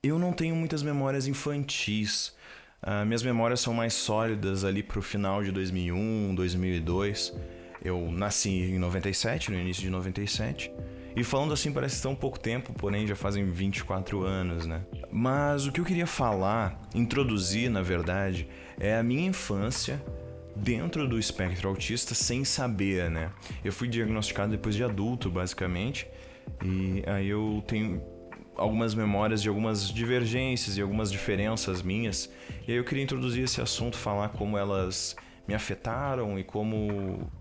Eu não tenho muitas memórias infantis. Minhas memórias são mais sólidas ali pro final de 2001, 2002. Eu nasci em 97, no início de 97. E falando assim parece tão pouco tempo, porém já fazem 24 anos, né? Mas o que eu queria falar, introduzir na verdade, é a minha infância dentro do espectro autista sem saber, né? Eu fui diagnosticado depois de adulto, basicamente. E aí eu tenho algumas memórias de algumas divergências e algumas diferenças minhas. E aí eu queria introduzir esse assunto, falar como elas me afetaram e como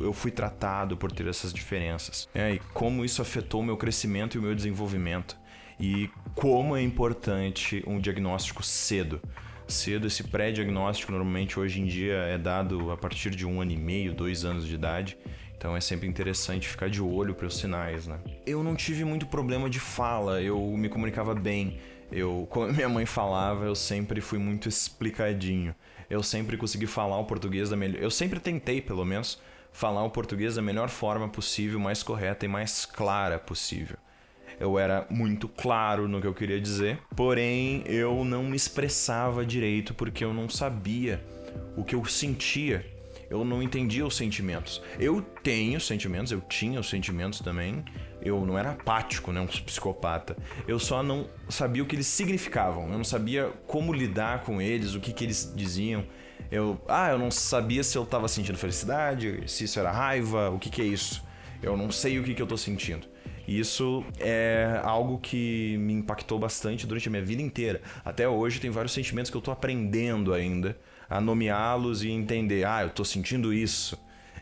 eu fui tratado por ter essas diferenças. E como isso afetou o meu crescimento e o meu desenvolvimento. E como é importante um diagnóstico cedo. Esse pré-diagnóstico normalmente hoje em dia é dado a partir de 1 ano e meio, 2 anos de idade. Então é sempre interessante ficar de olho para os sinais, né? Eu não tive muito problema de fala, eu me comunicava bem. Como minha mãe falava, eu sempre fui muito explicadinho. Eu sempre consegui falar o português da melhor... Eu sempre tentei, pelo menos, falar o português da melhor forma possível, mais correta e mais clara possível. Eu era muito claro no que eu queria dizer, porém eu não me expressava direito porque eu não sabia o que eu sentia. Eu não entendia os sentimentos. Eu tenho sentimentos, eu tinha os sentimentos também. Eu não era apático, né, um psicopata. Eu só não sabia o que eles significavam. Eu não sabia como lidar com eles, o que eles diziam. Eu não sabia se eu estava sentindo felicidade, se isso era raiva, o que é isso. Eu não sei o que eu tô sentindo. E isso é algo que me impactou bastante durante a minha vida inteira. Até hoje tem vários sentimentos que eu tô aprendendo ainda a nomeá-los e entender, eu tô sentindo isso.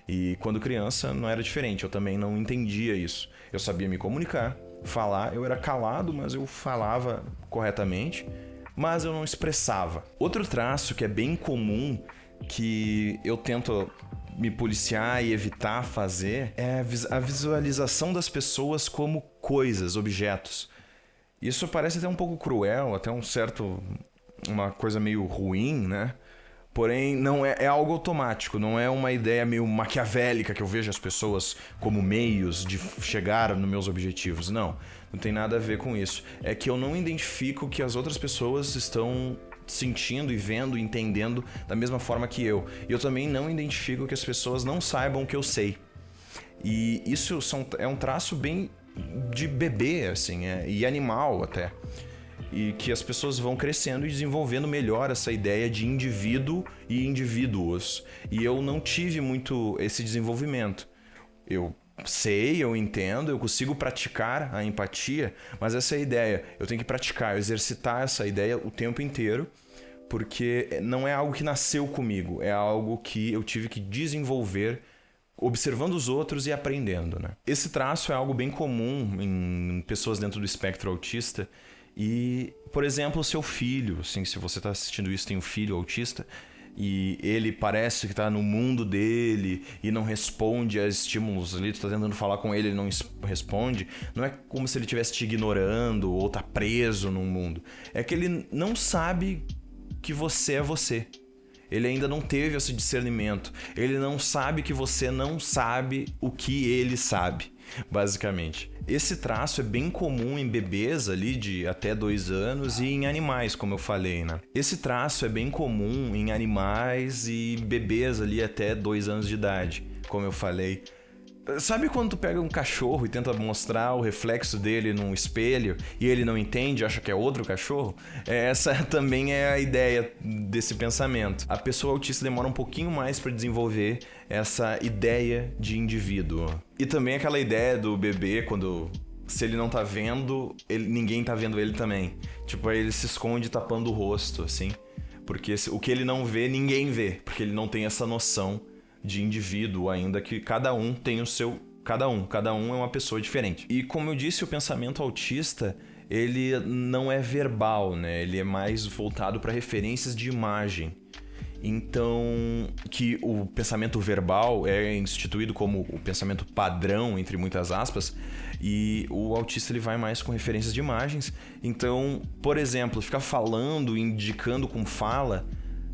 E quando criança não era diferente, eu também não entendia isso. Eu sabia me comunicar, falar, eu era calado, mas eu falava corretamente, mas eu não expressava. Outro traço que é bem comum, que eu tento me policiar e evitar fazer, é a visualização das pessoas como coisas, objetos. Isso parece até um pouco cruel, até uma coisa meio ruim, né? Porém, não é algo automático, não é uma ideia meio maquiavélica que eu vejo as pessoas como meios de chegar nos meus objetivos. Não tem nada a ver com isso. É que eu não identifico que as outras pessoas estão sentindo e vendo e entendendo da mesma forma que eu. E eu também não identifico que as pessoas não saibam o que eu sei. E isso é um traço bem de bebê, assim, e animal até. E que as pessoas vão crescendo e desenvolvendo melhor essa ideia de indivíduo e indivíduos. E eu não tive muito esse desenvolvimento. Eu sei, eu entendo, eu consigo praticar a empatia, mas essa é a ideia. Eu tenho que praticar, exercitar essa ideia o tempo inteiro, porque não é algo que nasceu comigo, é algo que eu tive que desenvolver observando os outros e aprendendo, né? Esse traço é algo bem comum em pessoas dentro do espectro autista. E, por exemplo, o seu filho, assim, se você está assistindo isso, tem um filho autista e ele parece que está no mundo dele e não responde a estímulos ali, tu está tentando falar com ele não responde, não é como se ele estivesse te ignorando ou tá preso num mundo. É que ele não sabe que você é você. Ele ainda não teve esse discernimento. Ele não sabe que você não sabe o que ele sabe, basicamente. Esse traço é bem comum em bebês ali de até 2 anos e em animais, como eu falei, né? Esse traço é bem comum em animais e bebês ali até 2 anos de idade, como eu falei. Sabe quando tu pega um cachorro e tenta mostrar o reflexo dele num espelho e ele não entende, acha que é outro cachorro? Essa também é a ideia desse pensamento. A pessoa autista demora um pouquinho mais para desenvolver essa ideia de indivíduo. E também aquela ideia do bebê, se ele não tá vendo, ninguém tá vendo ele também. Tipo, aí ele se esconde tapando o rosto, assim. Porque o que ele não vê, ninguém vê. Porque ele não tem essa noção de indivíduo ainda, que cada um tem o seu... Cada um é uma pessoa diferente. E como eu disse, o pensamento autista, ele não é verbal, né? Ele é mais voltado para referências de imagem. Então, que o pensamento verbal é instituído como o pensamento padrão, entre muitas aspas, e o autista ele vai mais com referências de imagens. Então, por exemplo, ficar falando, indicando com fala,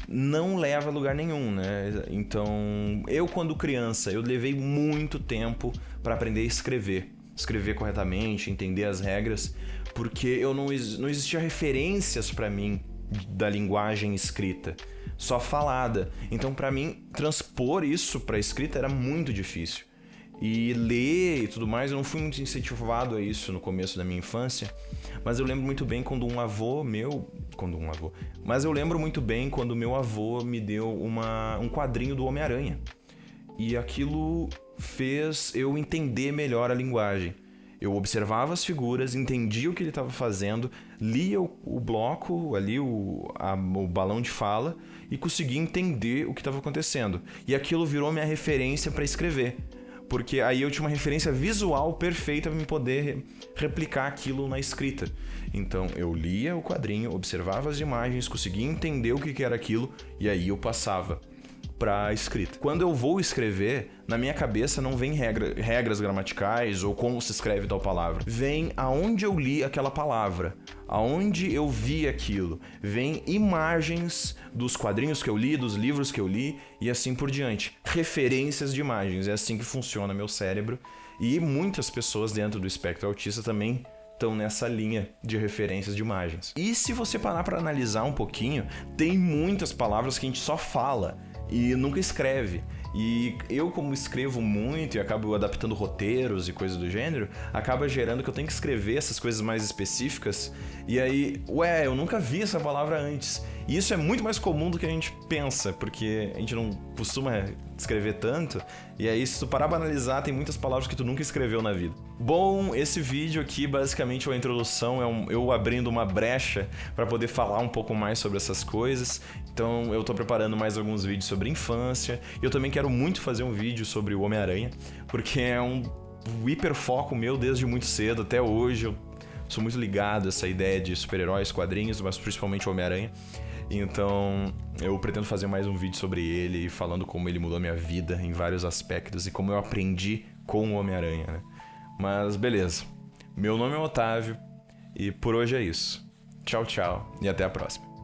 não leva a lugar nenhum, né? Então, eu quando criança, eu levei muito tempo para aprender a escrever. escrever corretamente, entender as regras, porque eu não existia referências para mim da linguagem escrita, só falada. Então, para mim, transpor isso para escrita era muito difícil. E ler e tudo mais, eu não fui muito incentivado a isso no começo da minha infância, mas eu lembro muito bem quando Mas eu lembro muito bem quando meu avô me deu um quadrinho do Homem-Aranha. E aquilo fez eu entender melhor a linguagem. Eu observava as figuras, entendia o que ele estava fazendo, lia o bloco ali, o balão de fala, e conseguia entender o que estava acontecendo. E aquilo virou minha referência para escrever, porque aí eu tinha uma referência visual perfeita para me poder replicar aquilo na escrita. Então eu lia o quadrinho, observava as imagens, conseguia entender o que era aquilo, e aí eu passava para escrita. Quando eu vou escrever, na minha cabeça não vem regras gramaticais ou como se escreve tal palavra. Vem aonde eu li aquela palavra, aonde eu vi aquilo. Vem imagens dos quadrinhos que eu li, dos livros que eu li e assim por diante. Referências de imagens, é assim que funciona meu cérebro. E muitas pessoas dentro do espectro autista também estão nessa linha de referências de imagens. E se você parar para analisar um pouquinho, tem muitas palavras que a gente só fala e nunca escreve. E eu, como escrevo muito e acabo adaptando roteiros e coisas do gênero, acaba gerando que eu tenho que escrever essas coisas mais específicas. E aí, eu nunca vi essa palavra antes. E isso é muito mais comum do que a gente pensa, porque a gente não costuma escrever tanto. E aí, se tu parar pra analisar, tem muitas palavras que tu nunca escreveu na vida. Bom, esse vídeo aqui, basicamente, é uma introdução, eu abrindo uma brecha para poder falar um pouco mais sobre essas coisas. Então, eu tô preparando mais alguns vídeos sobre infância. E eu também quero muito fazer um vídeo sobre o Homem-Aranha, porque é um hiperfoco meu desde muito cedo, até hoje. Eu sou muito ligado a essa ideia de super-heróis, quadrinhos, mas principalmente o Homem-Aranha. Então, eu pretendo fazer mais um vídeo sobre ele, falando como ele mudou a minha vida em vários aspectos e como eu aprendi com o Homem-Aranha, né? Mas beleza. Meu nome é Otávio e por hoje é isso. Tchau, tchau e até a próxima.